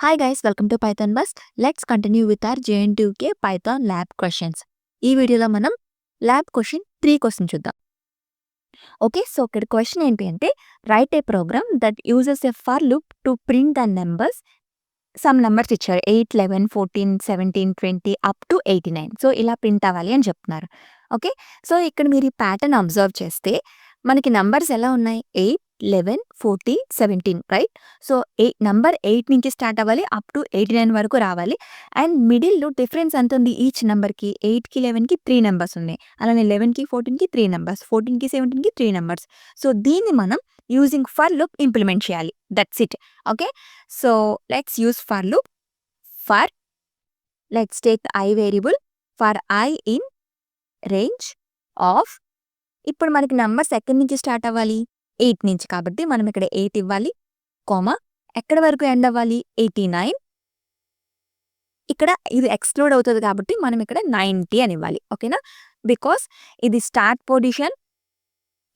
Hi guys, welcome to Python Bus. Let's continue with our JN2K Python lab questions. ఈ వీడియోలో మనం lab question 3 question చూద్దాం. Okay, so ఇక్కడ question ఏంటి అంటే write a program that uses a for loop to print the numbers. Some numbers ఇచ్చారు 8, 11, 14, 17, 20 up to 89. So ఇలా print అవ్వాలి అని చెప్తున్నారు. ఓకే, సో ఇక్కడ మీరు ఈ ప్యాటర్న్ అబ్జర్వ్ చేస్తే మనకి నంబర్స్ ఎలా ఉన్నాయి 8, 11, 14, 17 రైట్. సో నంబర్ 8 నుంచి స్టార్ట్ అవ్వాలి అప్ టు 89 వరకు రావాలి. అండ్ మిడిల్లో డిఫరెన్స్ ఎంత ఉంది ఈచ్ నెంబర్కి 8కి 11కి 3 నెంబర్స్ ఉన్నాయి. అలానే 11కి 14కి 3 నెంబర్స్, 14కి 17కి 3 నెంబర్స్. సో దీన్ని మనం యూజింగ్ ఫర్ లూప్ ఇంప్లిమెంట్ చేయాలి. That's it. Okay, so let's use for loop. For let's take I variable for I in range of. ఇప్పుడు మనకి నంబర్స్ ఎక్కడి నుంచి స్టార్ట్ అవ్వాలి 8 నుంచి, కాబట్టి మనం ఇక్కడ 8 ఇవ్వాలి, కామా ఎక్కడి వరకు ఎండ్ అవ్వాలి 89. ఇక్కడ ఇది ఎక్స్క్లూడ్ అవుతుంది కాబట్టి మనం ఇక్కడ 90 అని ఇవ్వాలి. ఓకేనా, బికాస్ ఇది స్టార్ట్ పొజిషన్,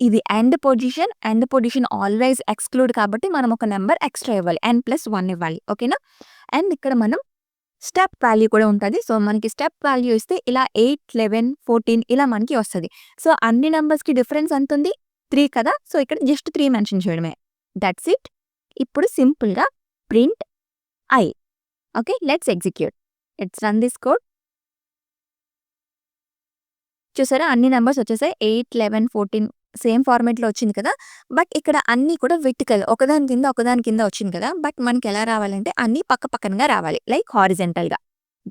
ఇది end position. End position always exclude కాబట్టి మనం ఒక నెంబర్ ఎక్స్ట్రా ఇవ్వాలి, n+1 ఇవ్వాలి. ఓకేనా, అండ్ ఇక్కడ మనం స్టెప్ వాల్యూ కూడా ఉంటుంది. సో మనకి స్టెప్ వాల్యూ ఇస్తే ఇలా 8, 11, 14 ఇలా మనకి వస్తుంది. సో అన్ని నెంబర్స్కి డిఫరెన్స్ ఎంత ఉంది 3 కదా. సో ఇక్కడ జస్ట్ 3 మెన్షన్ చేయడమే. That's it. ఇప్పుడు సింపుల్గా print I. Okay, let's execute. Let's run this code. చూసారా అన్ని నెంబర్స్ వచ్చేసాయి 8, 11, 14 సేమ్ ఫార్మేట్లో వచ్చింది కదా. బట్ ఇక్కడ అన్నీ కూడా వెర్టికల్ ఒకదాని కింద వచ్చింది కదా. బట్ మనకి ఎలా రావాలంటే అన్నీ పక్క పక్కనగా రావాలి, లైక్ హారిజెంటల్గా.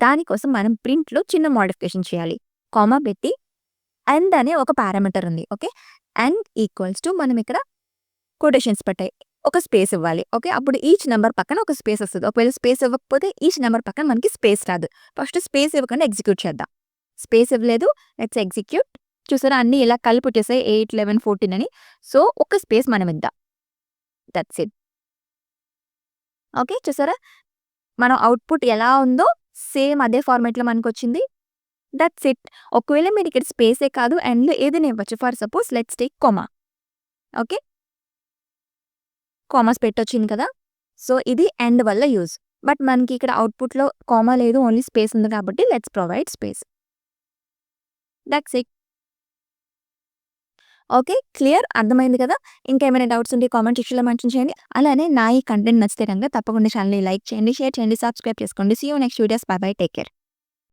దానికోసం మనం ప్రింట్లో చిన్న మోడిఫికేషన్ చేయాలి. కామా పెట్టి అండ్ అనే ఒక పారామీటర్ ఉంది. ఓకే, అండ్ ఈక్వల్స్ టు మనం ఇక్కడ కొటేషన్స్ పెట్టాయి, ఒక స్పేస్ ఇవ్వాలి. ఓకే, అప్పుడు ఈచ్ నెంబర్ పక్కన ఒక స్పేస్ వస్తుంది. ఒకవేళ స్పేస్ ఇవ్వకపోతే ఈచ్ నెంబర్ పక్కన మనకి స్పేస్ రాదు. ఫస్ట్ స్పేస్ ఇవ్వకుండా ఎగ్జిక్యూట్ చేద్దాం. స్పేస్ ఇవ్వలేదు, లెట్స్ ఎగ్జిక్యూట్. చూసారా అన్నీ ఇలా కలిపి వచ్చేసాయి 8, 11, 14 అని. సో ఒక స్పేస్ మనం ఇద్దాం. That's it. ఓకే, చూసారా మనం అవుట్పుట్ ఎలా ఉందో సేమ్ అదే ఫార్మేట్లో మనకు వచ్చింది. That's it. ఒకవేళ మీరు ఇక్కడ స్పేసే కాదు అండ్ ఏదైనా ఇవ్వచ్చు. For suppose let's take comma. Okay, commas పెట్టొచ్చింది కదా. సో ఇది ఎండ్ వల్ల యూజ్. బట్ మనకి ఇక్కడ అవుట్పుట్లో కామా లేదు, ఓన్లీ స్పేస్ ఉంది కాబట్టి let's provide space. That's it. Okay, clear, అర్థమైంది కదా. ఇంకేమైనా డౌట్స్ ఉంటే కామెంట్ సెక్షన్లో మెన్షన్ చేయండి. అలానే నా ఈ కంటెంట్ నచ్చితే కనుక తప్పకుండా ఛానల్ని లైక్ చేయండి, షేర్ చేయండి, సబ్స్క్రైబ్ చేసుకోండి. See you next videos. Bye bye, take care.